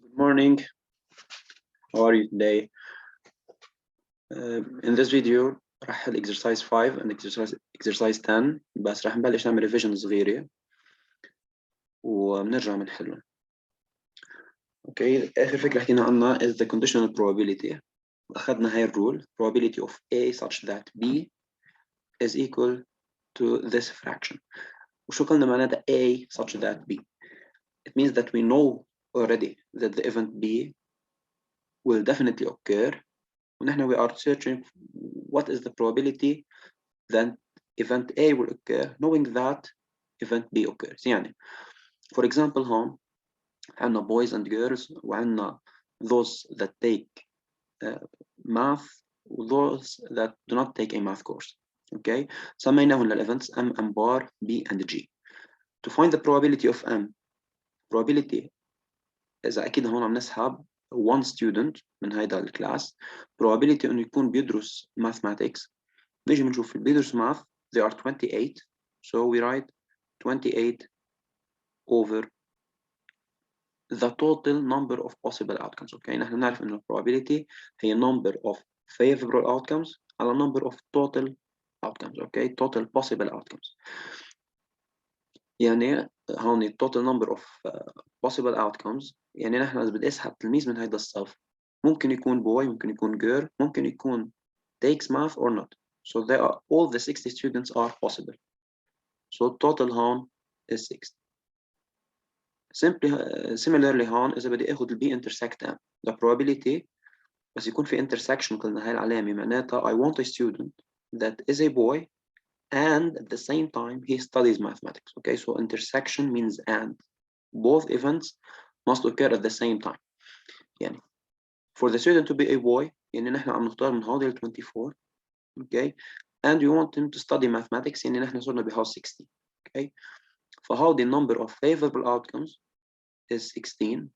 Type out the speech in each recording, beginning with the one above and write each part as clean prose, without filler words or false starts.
Good morning. How are you today? In this video راح exercise 5 and exercise 10 بس راح نبلش نعمل revision صغيرة وبنرجع بنحلهم. اوكي آخر فكرة حكينا عنها is the conditional probability. أخذنا هاي الرول probability of A such that B is equal to this fraction. وشو قلنا معناتها A such that B? It means that we know already that the event B will definitely occur. ونحن we are searching what is the probability that event A will occur knowing that event B occurs. يعني for example هون عندنا boys and girls وعندنا those that take math و those that do not take a math course. Okay, سميناهم للevents M and bar B and G. To find the probability of M, probability إذا أكيد هون عم نسحب one student من هيدا الكلاس probability إنه يكون بيدرس mathematics. نيجي بنشوف اللي بيدرس math they are 28, so we write 28 over the total number of possible outcomes. Okay, نحن نعرف إنه probability هي number of favorable outcomes على number of total outcomes. Okay, total possible outcomes. يعني هون total number of possible outcomes يعني نحن إذا بدي أسحب تلميذ من هيدا الصف ممكن يكون boy ممكن يكون girl ممكن يكون takes math or not. So they are all the 60 students are possible. So total هون is 60. Similarly هون إذا بدي آخذ ال B intersect M the probability بس يكون في intersection قلنا هاي العلامة معناتها I want a student that is a boy and at the same time he studies mathematics. Okay, so intersection means and both events must occur at the same time. يعني for the student to be a boy يعني نحن عم نختار من هذه 24. Okay, and you want him to study mathematics يعني نحن صرنا بهال 60. Okay, فهذا the number of favorable outcomes is 16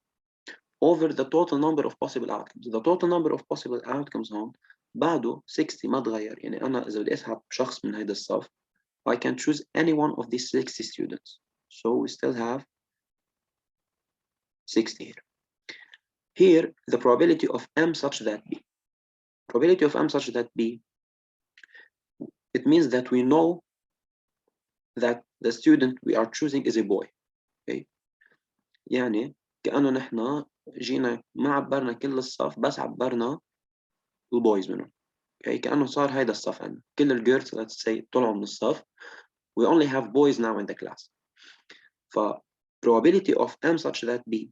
over the total number of possible outcomes. The total number of possible outcomes هون بعده 60 ما تغير. يعني أنا إذا بدي أسحب شخص من هيدا الصف I can choose any one of these 60 students. So we still have 60 here. Here, the probability of M such that B. Probability of M such that B, it means that we know that the student we are choosing is a boy. Okay? يعني كأنه نحن جينا ما عبرنا كل الصف بس عبرنا البويز منهم. Okay? كأنه صار هيدا الصف عندنا. كل الجيرلز let's say طلعوا من الصف. We only have boys now in the class. ف probability of M such that B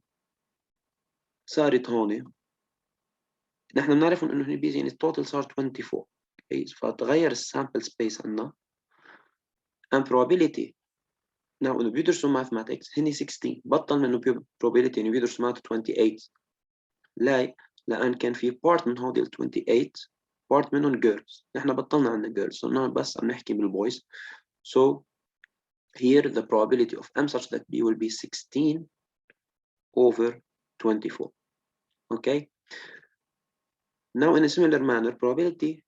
صارت هون نحن بنعرف انه هنا بيجي يعني التوتال صار 24. Okay? فتغير السامبل سبيس عندنا and probability now انه بيدرسوا mathematics هني 16 بطل منه probability انه بيدرسوا math 28. لأن كان في part من هودي ال 28 part منهم girls نحن بطلنا عندنا girls صرنا بس عم نحكي بالboys. So here the probability of M such that B will be 16 over 24. Okay, now in a similar manner probability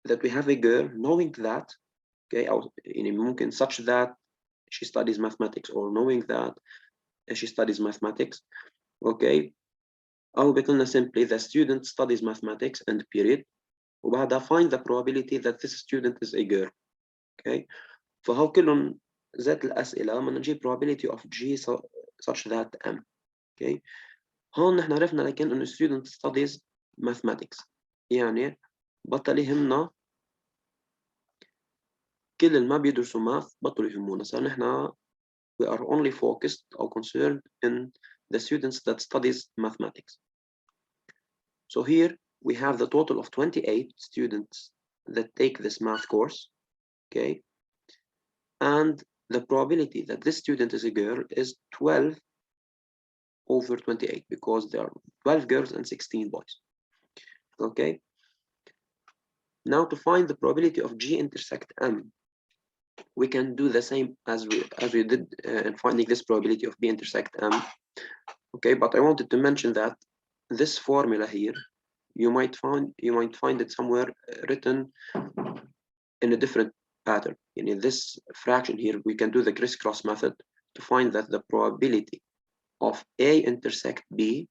that we have a girl knowing that okay أو يعني ممكن such that she studies mathematics or knowing that she studies mathematics. Okay, أو بيقولنا simply the student studies mathematics and period وبعدها find the probability that this student is a girl. Okay, فهو كلهم ذات الأسئلة بدنا نجيب probability of G such that M. Okay, هون نحن عرفنا لكن إنه student studies mathematics يعني بطل يهمنا كل اللي ما بيدرسوا math بطلوا يهمونا. صار نحن we are only focused or concerned in the students that studies mathematics. So here we have the total of 28 students that take this math course. Okay, and the probability that this student is a girl is 12 over 28 because there are 12 girls and 16 boys. Okay, now to find the probability of G intersect M we can do the same as we did in finding this probability of B intersect M. Okay, but I wanted to mention that this formula here you might find it somewhere written in a different pattern. In this fraction here we can do the crisscross method to find that the probability of A intersect B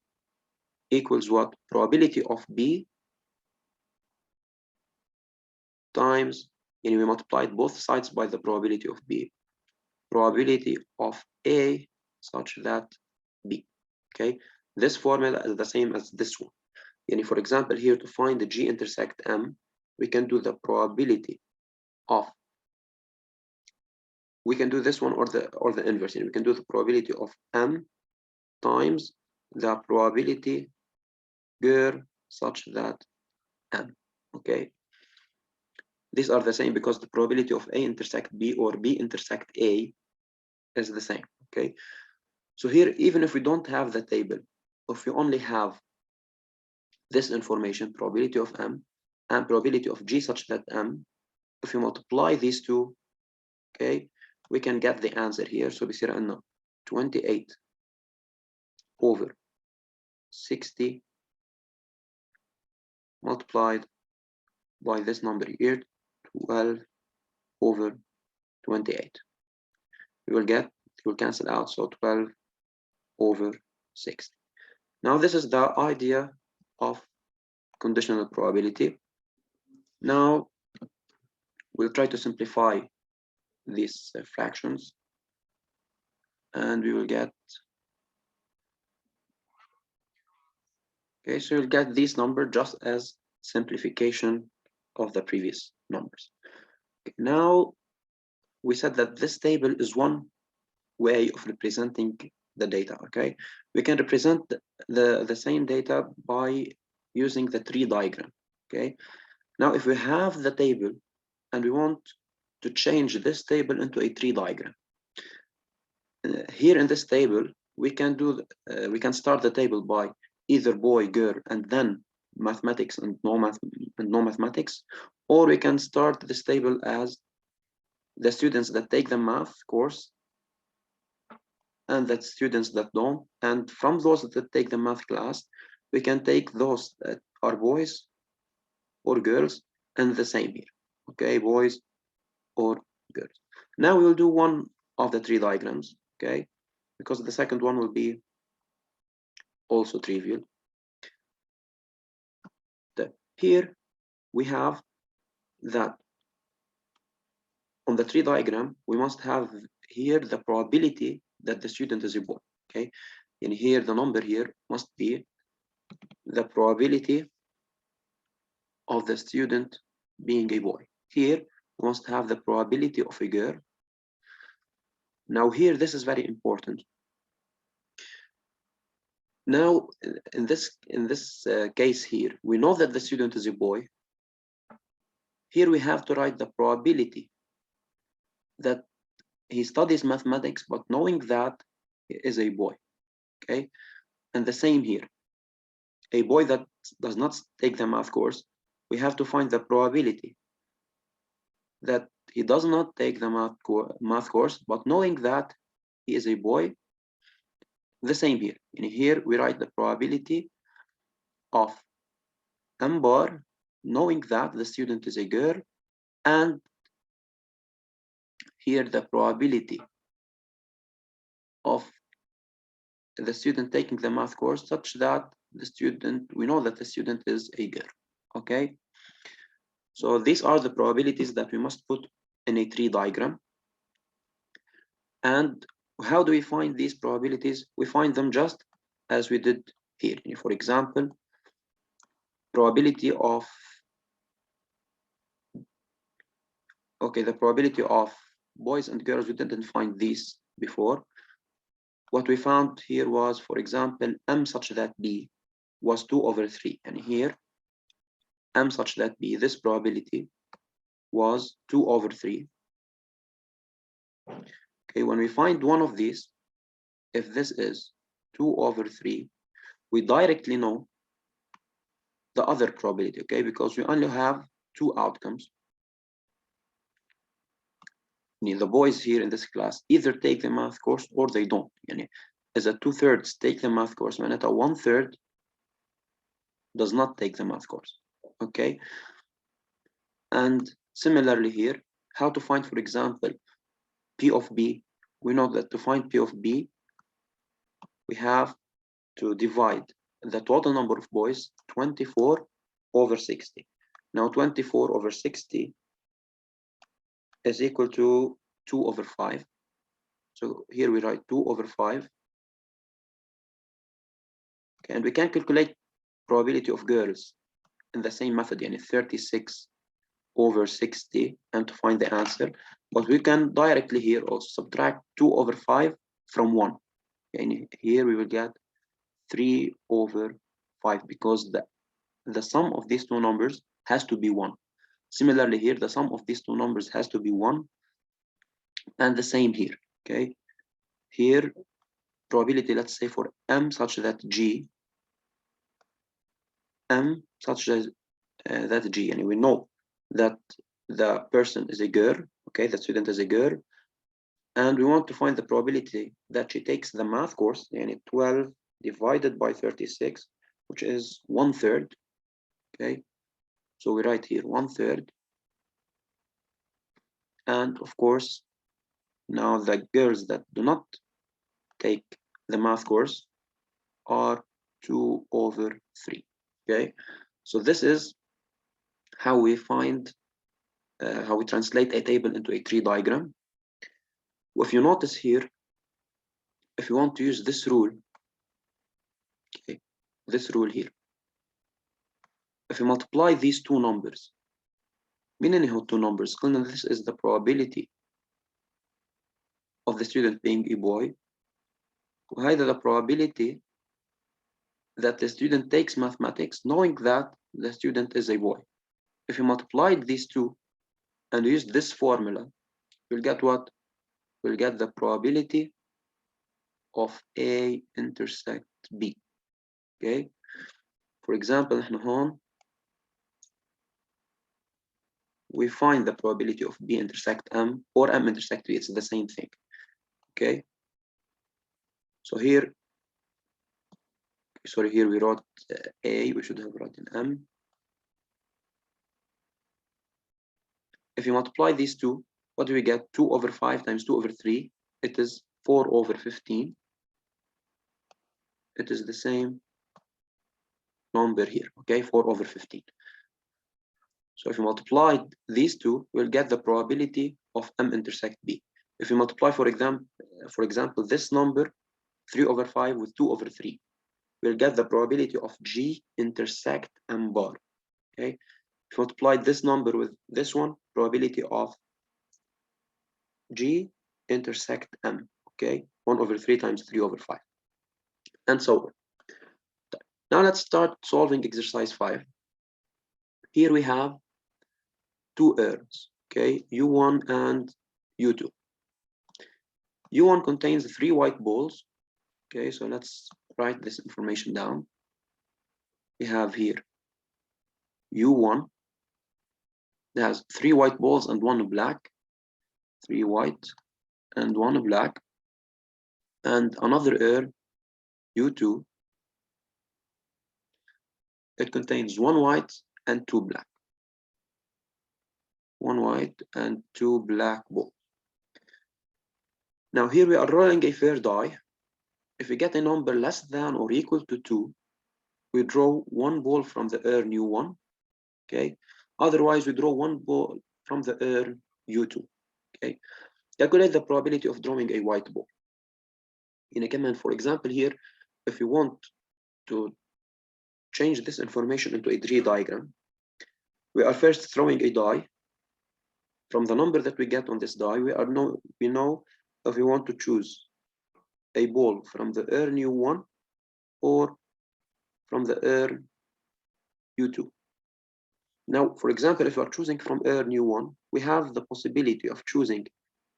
equals what? Probability of B times, and we multiplied both sides by the probability of B. Probability of A such that B. Okay, this formula is the same as this one. And for example, here to find the G intersect M, we can do the probability of, we can do this one or the inverse. And we can do the probability of M times the probability GER such that M. Okay, these are the same because the probability of A intersect B or B intersect A is the same. Okay, so here, even if we don't have the table, if we only have this information, probability of M and probability of G such that M, if you multiply these two, okay, we can get the answer here. So بيصير عندنا 28 over 60 multiplied by this number here, 12 over 28. We will get, it will cancel out, so 12 over 60. Now this is the idea of conditional probability. Now we'll try to simplify these fractions, and we will get, okay, so you'll get this number just as simplification of the previous numbers. Okay, now we said that this table is one way of representing the data. Okay, we can represent the same data by using the tree diagram. Okay, now if we have the table and we want to change this table into a tree diagram, here in this table we can do we can start the table by either boy, girl, and then mathematics and no mathematics, or we can start this table as the students that take the math course and the students that don't, and from those that take the math class we can take those that are boys or girls, and the same here. Okay, boys or girls. Now we will do one of the three diagrams, okay, because the second one will be also trivial. Here we have that on the tree diagram we must have here the probability that the student is a boy. Okay, and here the number here must be the probability of the student being a boy. Here we must have the probability of a girl. Now here this is very important. Now in this case here we know that the student is a boy. Here we have to write the probability that he studies mathematics, but knowing that he is a boy. Okay, and the same here, a boy that does not take the math course, we have to find the probability that he does not take the math course, but knowing that he is a boy. The same here. And here we write the probability of M bar, knowing that the student is a girl, and here the probability of the student taking the math course such that the student, we know that the student is a girl. Okay, so these are the probabilities that we must put in a tree diagram. And how do we find these probabilities? We find them just as we did here. For example, probability of, okay, the probability of boys and girls, we didn't find these before. What we found here was, for example, M such that B was 2 over 3. And here, M such that B, this probability was 2 over 3. Okay, when we find one of these, if this is 2 over 3, we directly know the other probability, okay, because we only have 2 outcomes. The boys here in this class either take the math course or they don't. As a 2/3 take the math course, and a 1/3 does not take the math course. Okay, and similarly here, how to find, for example, P of B? We know that to find P of B, we have to divide the total number of boys 24 over 60. Now 24 over 60 is equal to 2 over 5. So here we write 2 over 5. Okay, and we can calculate probability of girls in the same method, yani 36 over 60, and to find the answer. But we can directly here also subtract 2 over 5 from 1. And here we will get 3 over 5 because the sum of these two numbers has to be 1. Similarly here, the sum of these two numbers has to be 1, and the same here. Okay, here probability, let's say for M such that G, M such as that G, and we know that the person is a girl, okay, the student is a girl, and we want to find the probability that she takes the math course, and 12 divided by 36, which is 1/3. Okay, so we write here 1/3, and of course now the girls that do not take the math course are 2 over 3. Okay, so this is how we find how we translate a table into a tree diagram. If you notice here, if you want to use this rule, okay, this rule here, if you multiply these two numbers, meaning how two numbers, this is the probability of the student being a boy, وهذا the probability that the student takes mathematics knowing that the student is a boy. If you multiply these two and use this formula, you'll get what? We'll get the probability of A intersect B. Okay, for example, we find the probability of B intersect M or M intersect B. It's the same thing. Okay, so here, sorry, here we wrote A, we should have written M. If you multiply these two, what do we get? 2 over 5 times 2 over 3, it is 4 over 15. It is the same number here, okay, 4 over 15. So if you multiply these two, we'll get the probability of M intersect B. If you multiply, for example, this number, 3 over 5 with 2 over 3, we'll get the probability of G intersect M bar, okay? If you multiply this number with this one, probability of G intersect M, okay? 1 over 3 times 3 over 5, and so on. Now let's start solving exercise 5. Here we have two urns, okay? U1 and U2. U1 contains 3 white balls, okay? So let's write this information down. We have here U1, it has 3 white balls and 1 black, 3 white and 1 black, and another urn, U2, it contains 1 white and 2 black. 1 white and 2 black balls. Now here we are rolling a fair die. If we get a number less than or equal to 2, we draw 1 ball from the urn U1, okay? Otherwise, we draw 1 ball from the urn U2, okay? Calculate the probability of drawing a white ball. In a command, for example, here, if you want to change this information into a tree diagram, we are first throwing a die. From the number that we get on this die, we know if we want to choose a ball from the urn U1 or from the urn U2. Now, for example, if we are choosing from urn U1, we have the possibility of choosing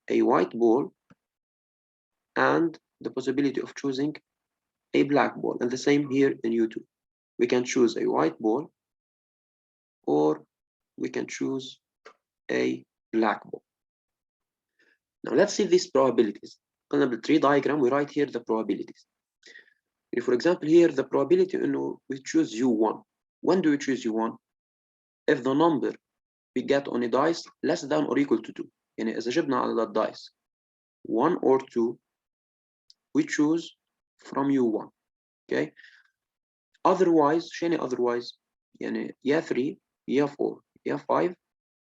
a white ball and the possibility of choosing a black ball, and the same here in U2. We can choose a white ball or we can choose a black ball. Now let's see these probabilities. On the tree diagram, we write here the probabilities. If, for example, here the probability we choose U1. When do we choose U1? If the number we get on a dice less than or equal to 2. يعني إذا جبنا على الدايس 1 or 2, we choose from U1. Okay. Otherwise شيني otherwise يعني يا 3 يا 4 يا 5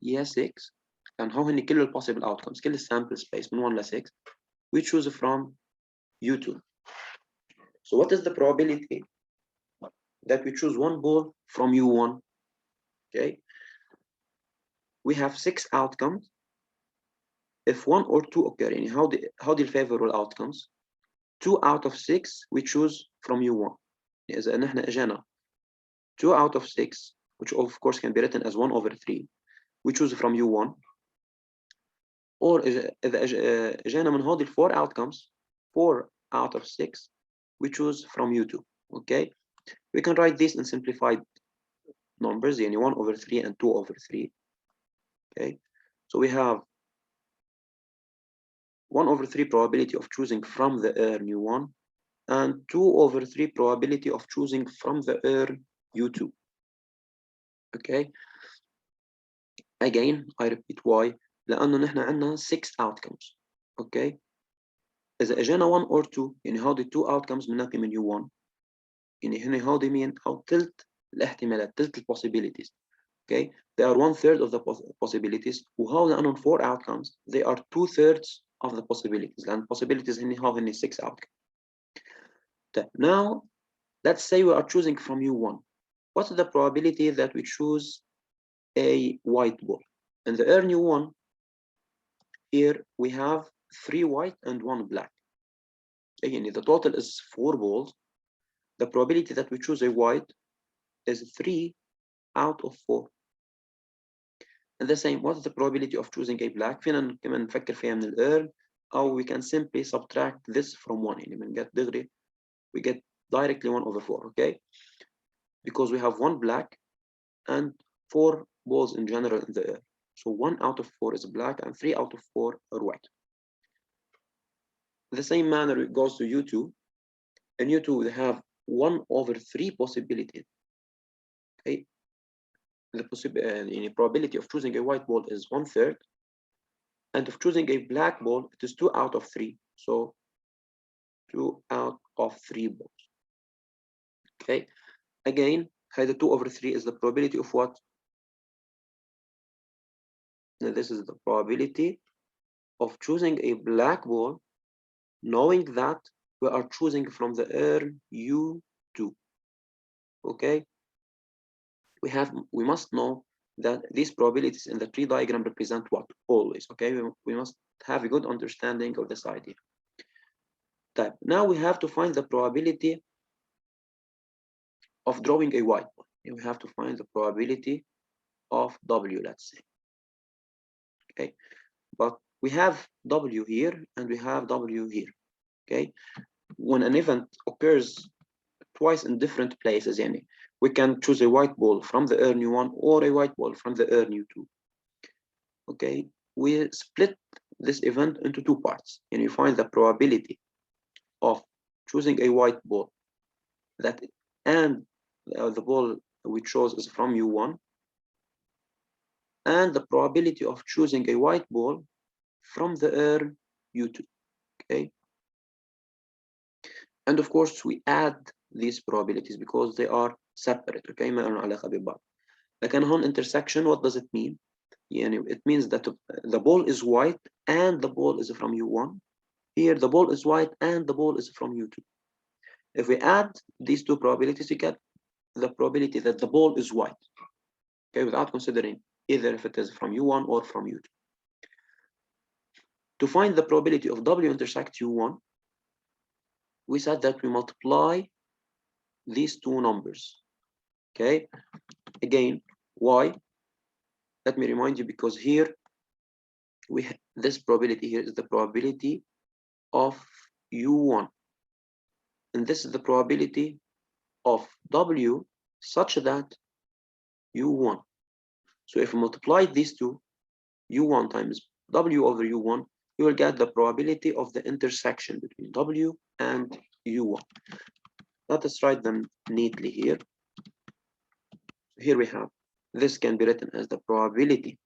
يا 6 and هو هني كل ال possible outcomes كل sample space من 1 ل 6 we choose from U2. So what is the probability that we choose one ball from U1? Okay, we have 6 outcomes. If 1 or 2 occur, يعني how the favorable outcomes? 2 out of 6 we choose from U1. إذا نحن إجانا 2 out of 6, which of course can be written as 1 over 3, we choose from U1. Or إذا إجانا من هذه 4 outcomes, 4 out of 6, we choose from U2. Okay, we can write this in simplified numbers, يعني 1 over 3 and 2 over 3. Okay, so we have 1 over 3 probability of choosing from the urn U1 and 2 over 3 probability of choosing from the urn U2. Okay, again I repeat why. لأنه نحن عندنا 6 outcomes. Okay, إذا إجانا 1 or 2 يعني هودي 2 outcomes بننقي من U1 يعني هنا هودي مين أو تلت الاحتمالات تلت ال possibilities. Okay, they are 1/3 of the possibilities وهو لأنهم 4 outcomes they are 2/3 of the possibilities and possibilities هن 6 outcomes. Now let's say we are choosing from U1. What's the probability that we choose a white ball? In the urn U1 here we have 3 white and 1 black. Again, the total is 4 balls. The probability that we choose a white is 3 out of 4. And the same, what is the probability of choosing a black? فينا كمان نفكر فيها من الurn أو we can simply subtract this from 1 يعني من get دغري we get directly 1 over 4. Okay, because we have 1 black and 4 balls in general in the urn. So 1 out of 4 is black and 3 out of 4 are white. The same manner it goes to U2. In U2 they have 1 over 3 possibilities. Okay, the probability of choosing a white ball is 1/3, and of choosing a black ball it is 2 out of 3. So 2 out of 3 balls. Okay, again the 2 over 3 is the probability of what? Now this is the probability of choosing a black ball knowing that we are choosing from the urn U2. Okay, we must know that these probabilities in the tree diagram represent what? Always. Okay, we must have a good understanding of this idea. Now we have to find the probability of drawing a white ball. We have to find the probability of W, let's say. Okay, but we have W here and we have W here. Okay, when an event occurs twice in different places, yani, we can choose a white ball from the urn U1 or a white ball from the urn U2. Okay, we split this event into 2 parts and you find the probability of choosing a white ball that and the ball we chose is from U1 and the probability of choosing a white ball from the urn U2. Okay, and of course we add these probabilities because they are separate. Okay, ما لهم علاقة ببعض. لكن هون intersection, what does it mean? يعني it means that the ball is white and the ball is from U1. Here the ball is white and the ball is from U2. If we add these 2 probabilities, we get the probability that the ball is white. Okay, without considering either if it is from U1 or from U2. To find the probability of W intersect U1, we said that we multiply these 2 numbers. Okay, again, why? Let me remind you, because here this probability here is the probability of U1, and this is the probability of W such that U1. So if we multiply these 2, U1 times W over U1, you will get the probability of the intersection between W and U1. Let us write them neatly here. Here we have, this can be written as the probability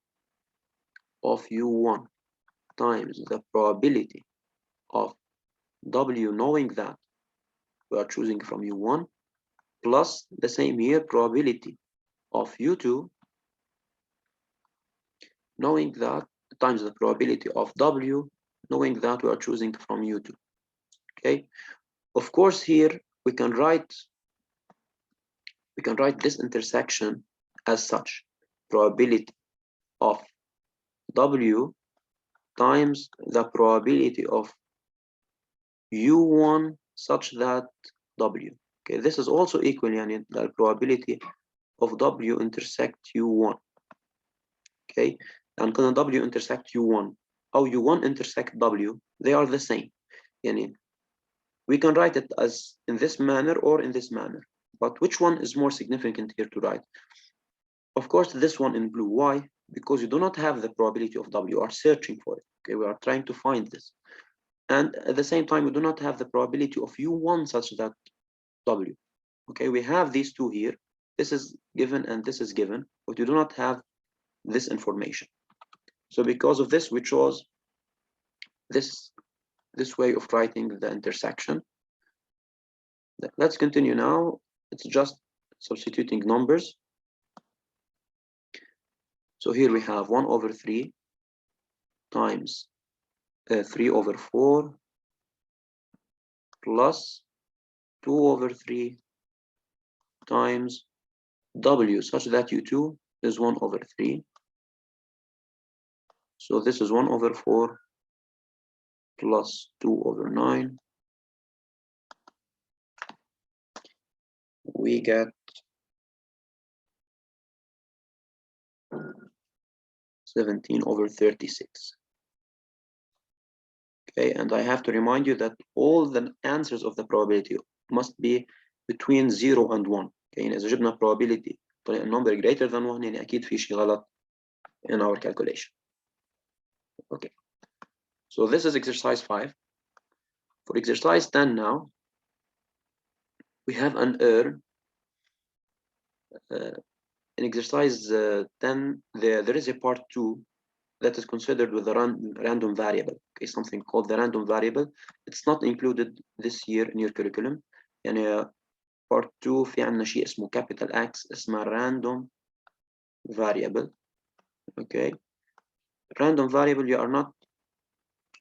of U1 times the probability of W knowing that we are choosing from U1 plus the same here probability of U2, knowing that times the probability of W, knowing that we are choosing from U2. Okay, of course here we can write this intersection as such: probability of W times the probability of U1 such that W. Okay, this is also equal يعني the probability of W intersect U1. Okay, and can W intersect U1 or U1 intersect W, they are the same. يعني we can write it as in this manner or in this manner, but which one is more significant here to write? Of course, this one in blue. Why? Because you do not have the probability of W, you are searching for it. Okay, we are trying to find this. And at the same time, we do not have the probability of U1 such that W. Okay, we have these two here. This is given and this is given, but you do not have this information. So because of this, we chose this way of writing the intersection. Let's continue now. It's just substituting numbers. So here we have 1/3 times 3/4 plus 2/3 times W such that U2 is 1/3. So this is 1/4 plus 2/9. We get 17/36. Okay, and I have to remind you that all the answers of the probability must be between 0 and 1. Okay, إذا جبنا probability طلع number greater than 1 يعني أكيد في شيء غلط in our calculation. Okay, so this is exercise 5. For exercise 10 now, we have an error. In exercise 10, there is a part 2 that is considered with a random variable. Okay, something called the random variable. It's not included this year in your curriculum. يعني part 2 في عندنا شيء اسمه capital X اسمه random variable. Okay, random variable, you are not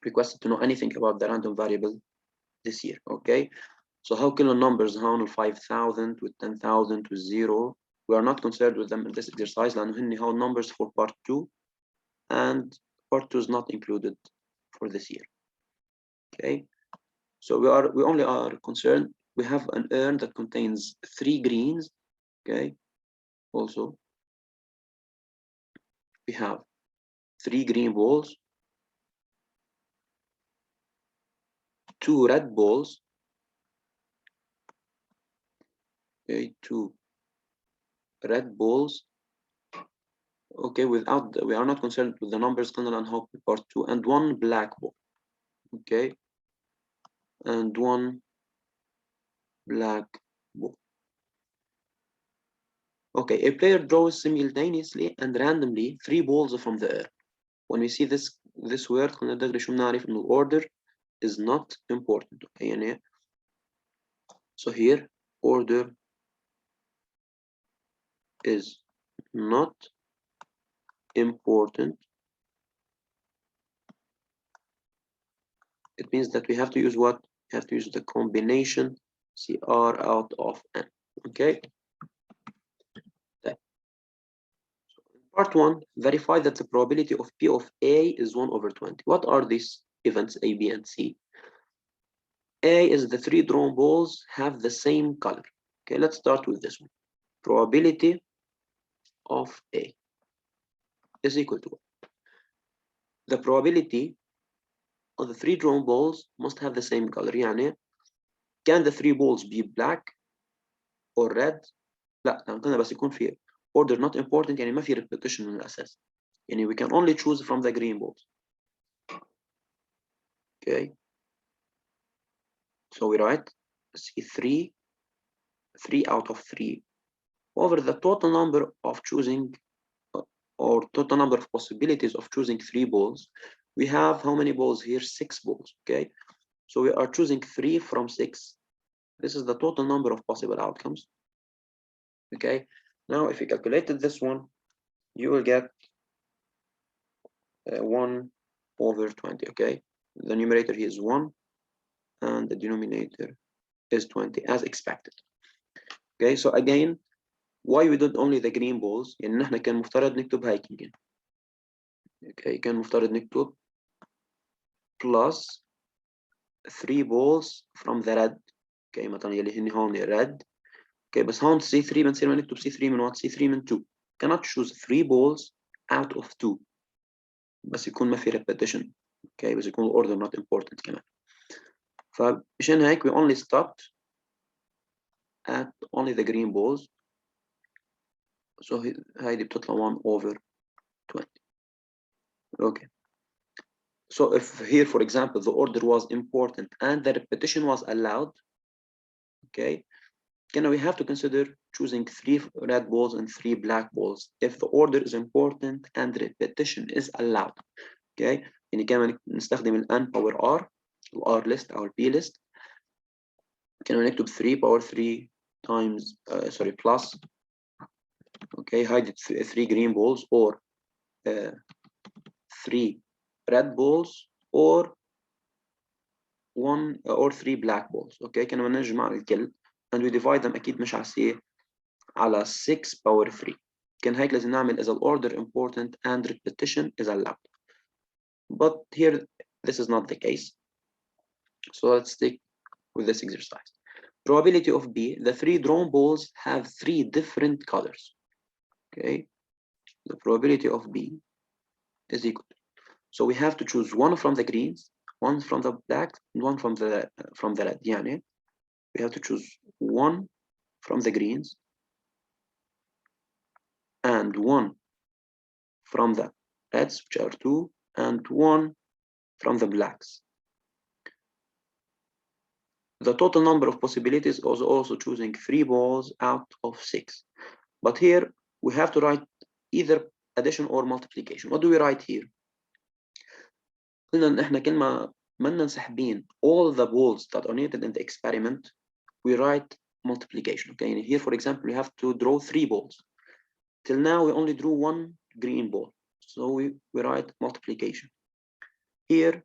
requested to know anything about the random variable this year. Okay, so how كل numbers هون 5,000 with 10,000 with 0, we are not concerned with them in this exercise لأنه هن هون numbers for part 2 and part 2 is not included for this year. Okay, so we only are concerned, we have an urn that contains 3 greens. Okay, also we have 3 green balls, 2 red balls, okay, 2 red balls. Okay, we are not concerned with the numbers and hope part 2, and 1 black ball. Okay, and 1 black ball. Okay, a player draws simultaneously and randomly 3 balls from the air. When we see this word, the order is not important. Okay, so here order is not important. It means that we have to use what? We have to use the combination CR out of N. Okay. So in part 1, verify that the probability of P of A is 1/20. What are these events A, B, and C? A is the 3 drawn balls have the same color. Okay, let's start with this one. Probability of A is equal to what? The probability of the 3 drawn balls must have the same color. يعني can the 3 balls be black or red? لا، كان بس يكون في order not important يعني ما في repetition من الأساس. يعني we can only choose from the green balls. Okay. So we write C3 out of 3 over the total number of choosing or total number of possibilities of choosing 3 balls. We have how many balls here? 6 balls. Okay, so we are choosing 3 from 6. This is the total number of possible outcomes. Okay, now if you calculated this one, you will get 1/20. Okay, the numerator here is 1 and the denominator is 20 as expected. Okay, so again, why we did only the green balls؟ يعني احنا كان مفترض نكتب هيك يمكن. Okay, كان مفترض نكتب plus 3 balls from the red. Okay, مثلا يلي هن هون red. Okay, بس هون C3 بنصير ما نكتب C3 من what؟ C3 من 2. Cannot choose 3 balls out of 2. بس يكون ما في repetition. Okay, بس يكون order not important كمان. فمشان هيك we only stopped at only the green balls. So هيدي بتطلع 1/20. Okay. So if here, for example, the order was important and the repetition was allowed, okay, then we have to consider choosing 3 red balls and 3 black balls if the order is important and repetition is allowed. Okay, يعني كمان نستخدم ال n power r ال r list أو ال p list. كنا نكتب 3 power 3 times plus. Okay, هيدي 3 green balls or 3 red balls or 1 or 3 black balls. Okay, كنا نجمع الكل and we divide them أكيد مش على 6 power 3. كان هيك لازم نعمل إذا order important and repetition is allowed. But here this is not the case. So let's stick with this exercise. Probability of B, the 3 drawn balls have 3 different colors. Okay, the probability of B is equal. So we have to choose one from the greens, one from the black, and one from the red. يعني we have to choose one from the greens and one from the reds, which are 2, and one from the blacks. The total number of possibilities is also choosing 3 balls out of 6. But here we have to write either addition or multiplication. What do we write here? قلنا إن إحنا كل ما منا سحبين all the balls that are needed in the experiment, we write multiplication. Okay, and here for example we have to draw 3 balls. Till now we only drew 1 green ball, so we write multiplication. Here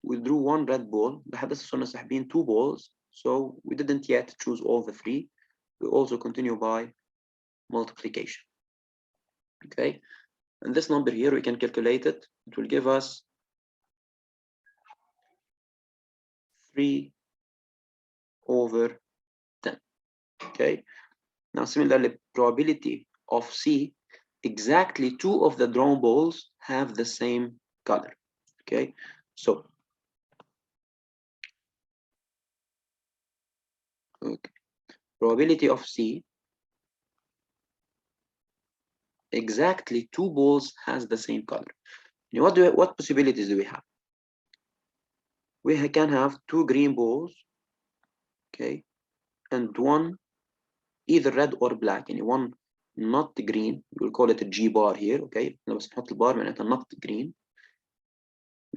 we drew 1 red ball. لحد صرنا ساحبين 2 balls, so we didn't yet choose all the 3. We also continue by multiplication. Okay, and this number here we can calculate it. It will give us 3/10. Okay, now similarly, probability of C, exactly 2 of the drawn balls have the same color. Okay, so okay, probability of C, exactly 2 balls has the same color. Now, what possibilities do we have? We can have 2 green balls, okay, and one either red or black. يعني one not green, we'll call it a G bar here. Okay, بس نحط البار معناتها not green.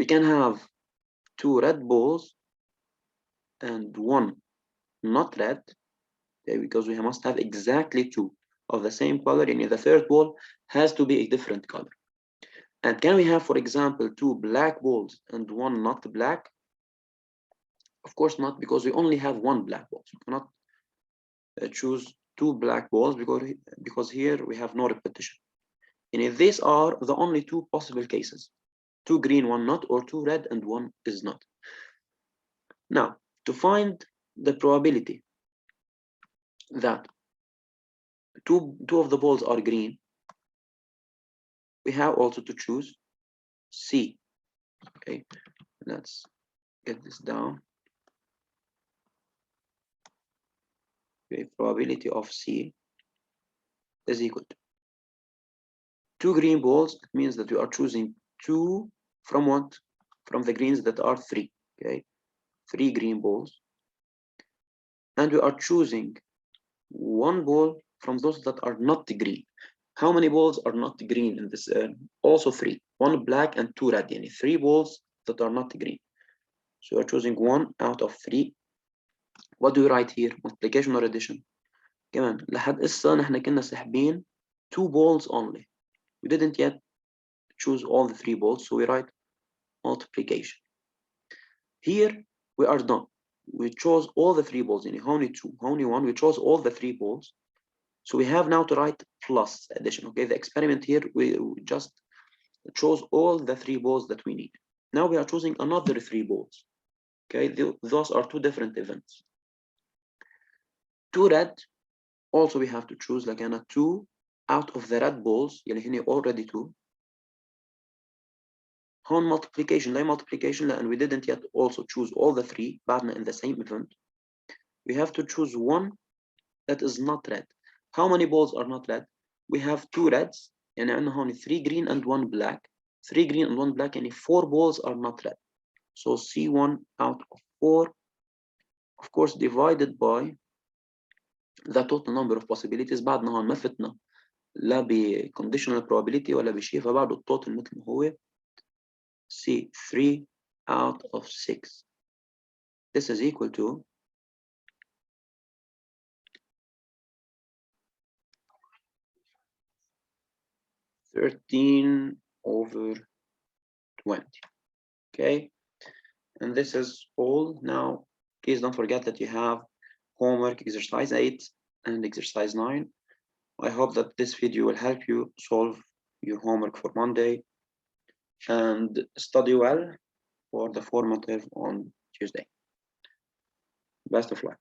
We can have 2 red balls and one not red. Okay, because we must have exactly 2 of the same color. And the third ball has to be a different color. And can we have, for example, 2 black balls and one not black? Of course not, because we only have 1 black ball. So we cannot choose 2 black balls because here we have no repetition. And if these are the only 2 possible cases, 2 green, 1 not, or 2 red and 1 is not. Now, to find the probability that two of the balls are green, we have also to choose C. Okay, let's get this down. Okay, probability of C is equal to 2 green balls. It means that we are choosing 2 from what? From the greens that are 3. Okay, 3 green balls, and we are choosing 1 ball from those that are not green. How many balls are not green in this? Also 3. 1 black and 2 red. Yani 3 balls that are not green. So we're choosing 1 out of 3. What do we write here? Multiplication or addition? كمان لحد قصة نحن كنا ساحبين 2 balls only. We didn't yet choose all the 3 balls, so we write multiplication. Here we are done. We chose all the 3 balls. يعني only 2, only 1. We chose all the 3 balls. So we have now to write plus addition. Okay, the experiment here we just chose all the 3 balls that we need. Now we are choosing another 3 balls. Okay, those are 2 different events. 2 red. Also we have to choose like a 2 out of the red balls. يعني هنا already 2. هون multiplication. لا multiplication and we didn't yet also choose all the 3 بعدنا in the same event. We have to choose one that is not red. How many balls are not red? We have 2 reds. يعني عندنا هون 3 green and 1 black. 3 green and 1 black. يعني 4 balls are not red. So C1 out of 4, of course, divided by the total number of possibilities. بعدنا هون ما فتنا لا ب conditional probability ولا بشيء، فبعده التوتال مثل ما هو C3 out of 6. This is equal to 13/20. Okay, and this is all. Now please don't forget that you have homework exercise 8 and exercise 9. I hope that this video will help you solve your homework for Monday and study well for the formative on Tuesday. Best of luck.